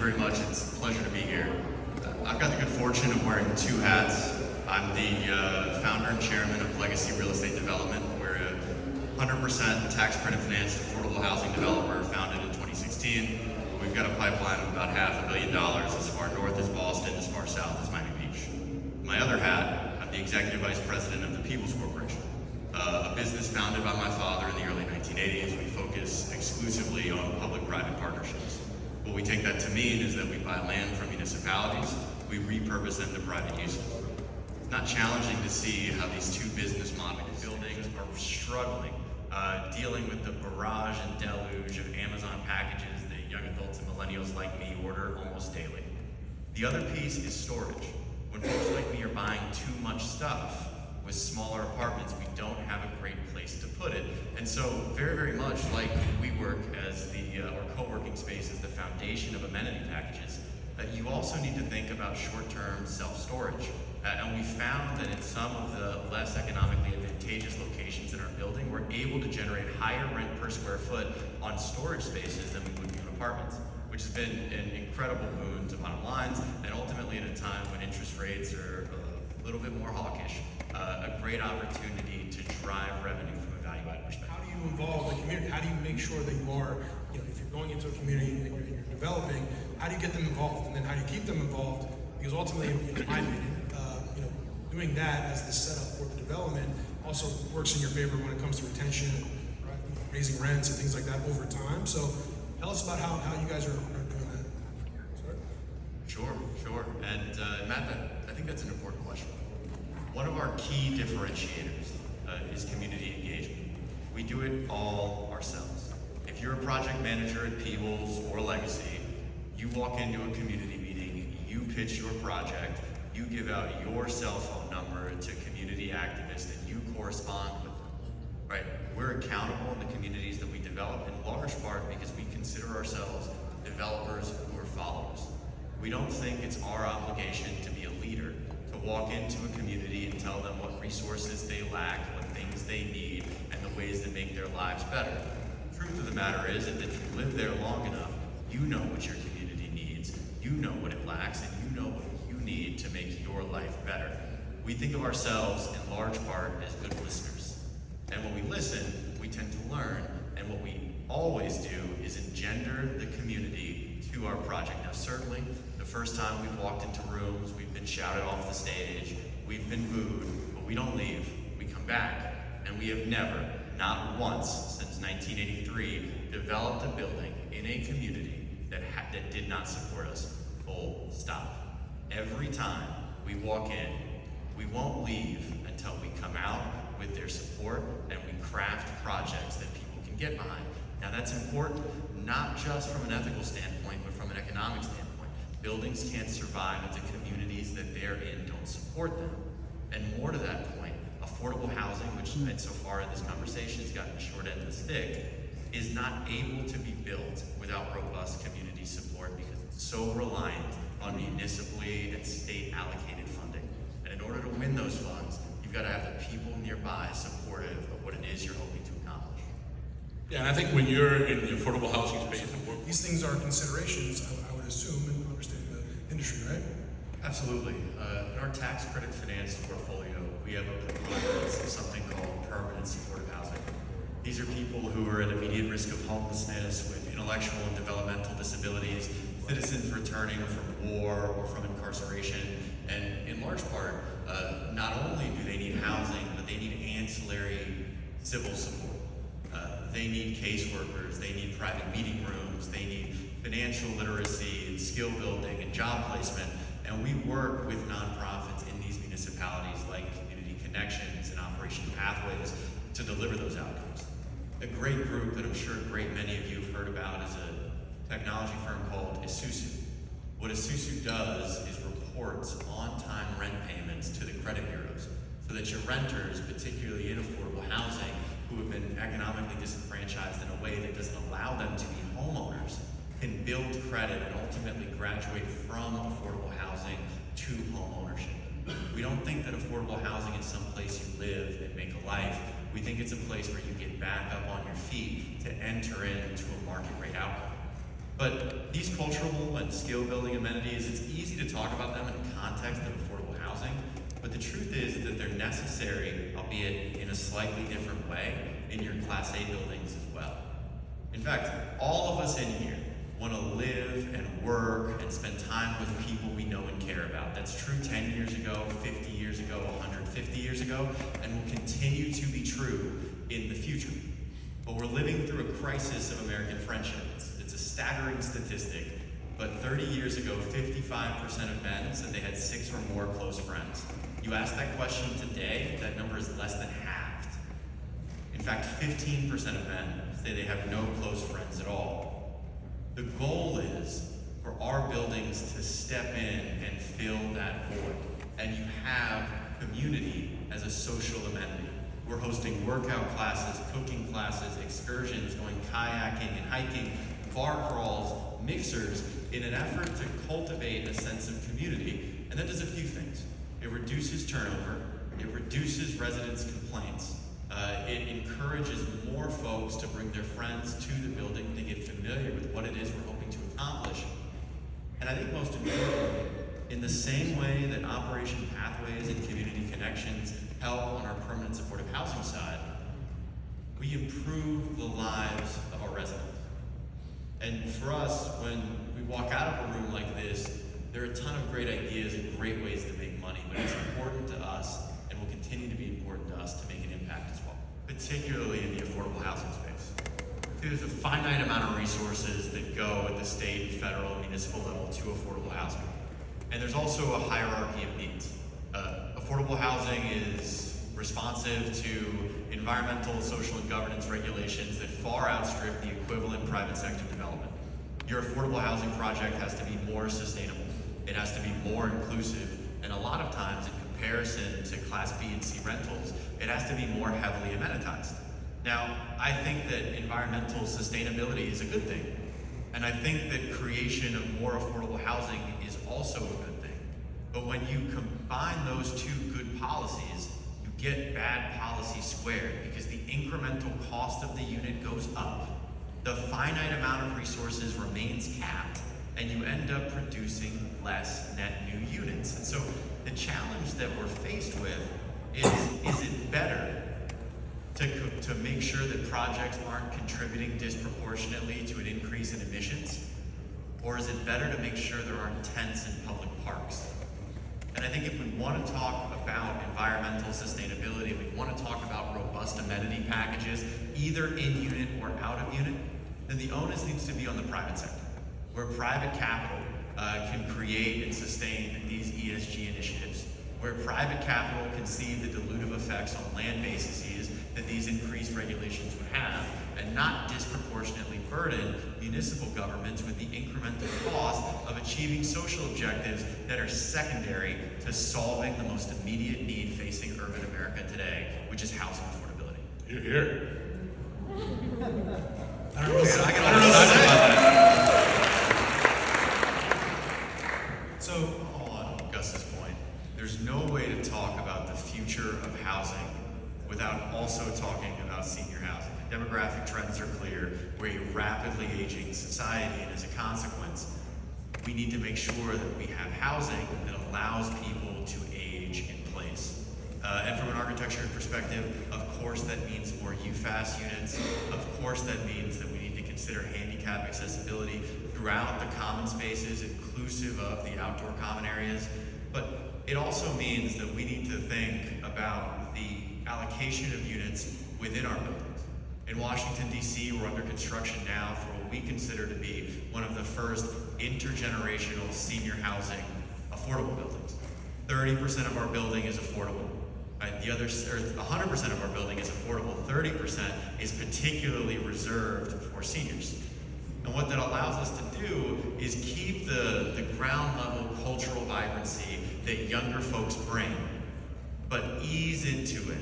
very much. It's a pleasure to be here. I've got the good fortune of wearing two hats. I'm the founder and chairman of Legacy Real Estate Development. We're a 100% tax credit financed affordable housing developer founded in 2016. We've got a pipeline of about $500 million as far north as Boston, as far south as Miami Beach. My other hat, I'm the executive vice president of the Peebles Corporation, a business founded by my father in the early 1980s. We focus exclusively on public-private partnerships. What we take that to mean is that we buy land from municipalities, we repurpose them to private uses. It's not challenging to see how these two business model buildings are struggling, dealing with the barrage and deluge of Amazon packages that young adults and millennials like me order almost daily. The other piece is storage. When folks like me are buying too much stuff with smaller apartments, we don't have a great place to put it. And so very, very much like WeWork as or co-working space as the foundation of amenity packages, you also need to think about short-term self-storage. And we found that in some of the less economically advantageous locations in our building, we're able to generate higher rent per square foot on storage spaces than we would be on apartments, which has been an incredible boon to bottom lines, and ultimately at a time when interest rates are a little bit more hawkish, a great opportunity to drive revenue from a value-add perspective. How do you involve the community? How do you make sure that you are, if you're going into a community and you're developing, how do you get them involved? And then how do you keep them involved? Because ultimately, in my opinion, doing that as the setup for the development also works in your favor when it comes to retention, right? Raising rents and things like that over time. So tell us about how you guys are doing that. Sorry? Sure. And Matt, I think that's an important question. One of our key differentiators is community engagement. We do it all ourselves. If you're a project manager at Peebles or Legacy, you walk into a community meeting, you pitch your project, you give out your cell phone number to community activists, and you correspond with them, right? We're accountable in the communities that we develop in large part because we consider ourselves developers who are followers. We don't think it's our obligation to be a leader, to walk into a community and tell them what resources they lack, what things they need, and the ways that make their lives better. The truth of the matter is that if you live there long enough, you know what your community needs, you know what it lacks, and you know what you need to make your life better. We think of ourselves in large part as good listeners. And when we listen, we tend to learn. And what we always do is engender the community to our project. Now, certainly, the first time we've walked into rooms, we've been shouted off the stage, we've been booed, but we don't leave. We come back. And we have never, not once since 1983, developed a building in a community that did not support us. Full stop. Every time we walk in, we won't leave until we come out with their support and we craft projects that people can get behind. Now that's important, not just from an ethical standpoint, but from an economic standpoint. Buildings can't survive if the communities that they're in don't support them. And more to that point, affordable housing, which so far in this conversation has gotten the short end of the stick, is not able to be built without robust community support because it's so reliant on municipally and state allocated funding. And in order to win those funds, you've got to have the people nearby supportive of what it is you're hoping to accomplish. Yeah, and I think when you're in the affordable housing space, these things are considerations, I would assume, in understanding the industry, right? Absolutely. In our tax credit finance portfolio, we have a preponderance of something called permanent supportive housing. These are people who are at immediate risk of homelessness with intellectual and developmental disabilities, citizens returning from war or from incarceration, and in large part, not only do they need housing, but they need ancillary civil support. They need caseworkers, they need private meeting rooms, they need financial literacy and skill building and job placement, and we work with nonprofits in these municipalities like Community Connections and Operation Pathways to deliver those outcomes. A great group that I'm sure a great many of you have heard about is a technology firm called Isusu. What Isusu does is reports on-time rent payments to the credit bureaus so that your renters, particularly in affordable housing, who have been economically disenfranchised in a way that doesn't allow them to be homeowners, can build credit and ultimately graduate from affordable housing to home ownership. We don't think that affordable housing is some place you live and make a life. We think it's a place where you get back up on your feet to enter into a market rate outcome. But these cultural and skill building amenities, it's easy to talk about them in the context of affordable housing, but the truth is that they're necessary, albeit in a slightly different way, in your Class A buildings as well. In fact, all of us in here want to live and work and spend time with people we know and care about. That's true 10 years ago, 50 years ago, 150 years ago, and will continue to be true in the future. But we're living through a crisis of American friendship. It's a staggering statistic, but 30 years ago, 55% of men said they had 6 or more close friends. You ask that question today, that number is less than halved. In fact, 15% of men say they have no close friends at all. The goal is for our buildings to step in and fill that void, and you have community as a social amenity. We're hosting workout classes, cooking classes, excursions, going kayaking and hiking, bar crawls, mixers, in an effort to cultivate a sense of community. And that does a few things. It reduces turnover, it reduces residents' complaints, it encourages more folks to bring their friends to the building to get familiar with what it is we're hoping to accomplish. And I think most importantly, in the same way that Operation Pathways and Community Connections help on our permanent supportive housing side, we improve the lives of our residents. And for us, when we walk out of a room like this, there are a ton of great ideas and great ways to make money, but it's important to us and will continue to be important to us to make an impact as well, particularly in the affordable housing space. There's a finite amount of resources that go at the state, federal, and municipal level to affordable housing. And there's also a hierarchy of needs. Affordable housing is responsive to environmental, social, and governance regulations that far outstrip the equivalent private sector development. Your affordable housing project has to be more sustainable. It has to be more inclusive, and a lot of times in comparison to Class B and C rentals, it has to be more heavily amenitized. Now, I think that environmental sustainability is a good thing, and I think that creation of more affordable housing is also a good thing. But when you combine those two good policies, you get bad policy squared, because the incremental cost of the unit goes up, the finite amount of resources remains capped, and you end up producing less net new units. And so the challenge that we're faced with is it better to make sure that projects aren't contributing disproportionately to an increase in emissions? Or is it better to make sure there aren't tents in public parks? And I think if we want to talk about environmental sustainability, we want to talk about robust amenity packages, either in unit or out of unit, then the onus needs to be on the private sector, where private capital can create and sustain these ESG initiatives, where private capital can see the dilutive effects on land bases that these increased regulations would have, and not disproportionately burden municipal governments with the incremental cost of achieving social objectives that are secondary to solving the most immediate need facing urban America today, which is housing affordability. You're here. I don't know what to say. So, on Gus's point, there's no way to talk about the future of housing without also talking about senior housing. The demographic trends are clear. We're a rapidly aging society, and as a consequence, we need to make sure that we have housing that allows people to age in place. And from an architecture perspective, of course that means more UFAS units. Of course that means that we need to consider handicap accessibility throughout the common spaces, inclusive of the outdoor common areas. But it also means that we need to think about the allocation of units within our buildings. In Washington, D.C., we're under construction now for what we consider to be one of the first intergenerational senior housing affordable buildings. 30% of our building is affordable. The other, 100% of our building is affordable. 30% is particularly reserved for seniors. And what that allows us to do is keep the ground level cultural vibrancy that younger folks bring, but ease into it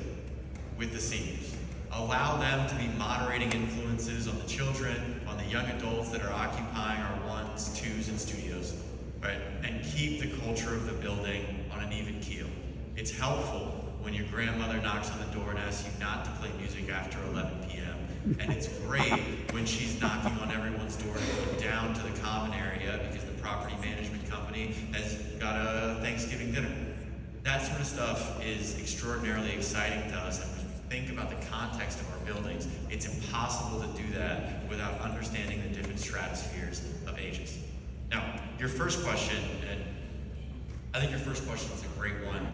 with the seniors. Allow them to be moderating influences on the children, on the young adults that are occupying our 1s, 2s, and studios, right? And keep the culture of the building on an even keel. It's helpful when your grandmother knocks on the door and asks you not to play music after 11 p.m. And it's great when she's knocking on everyone's door to go down to the common area because the property management company has got a Thanksgiving dinner. That sort of stuff is extraordinarily exciting to us, and when we think about the context of our buildings, it's impossible to do that without understanding the different stratospheres of ages. Now, your first question, and I think your first question is a great one.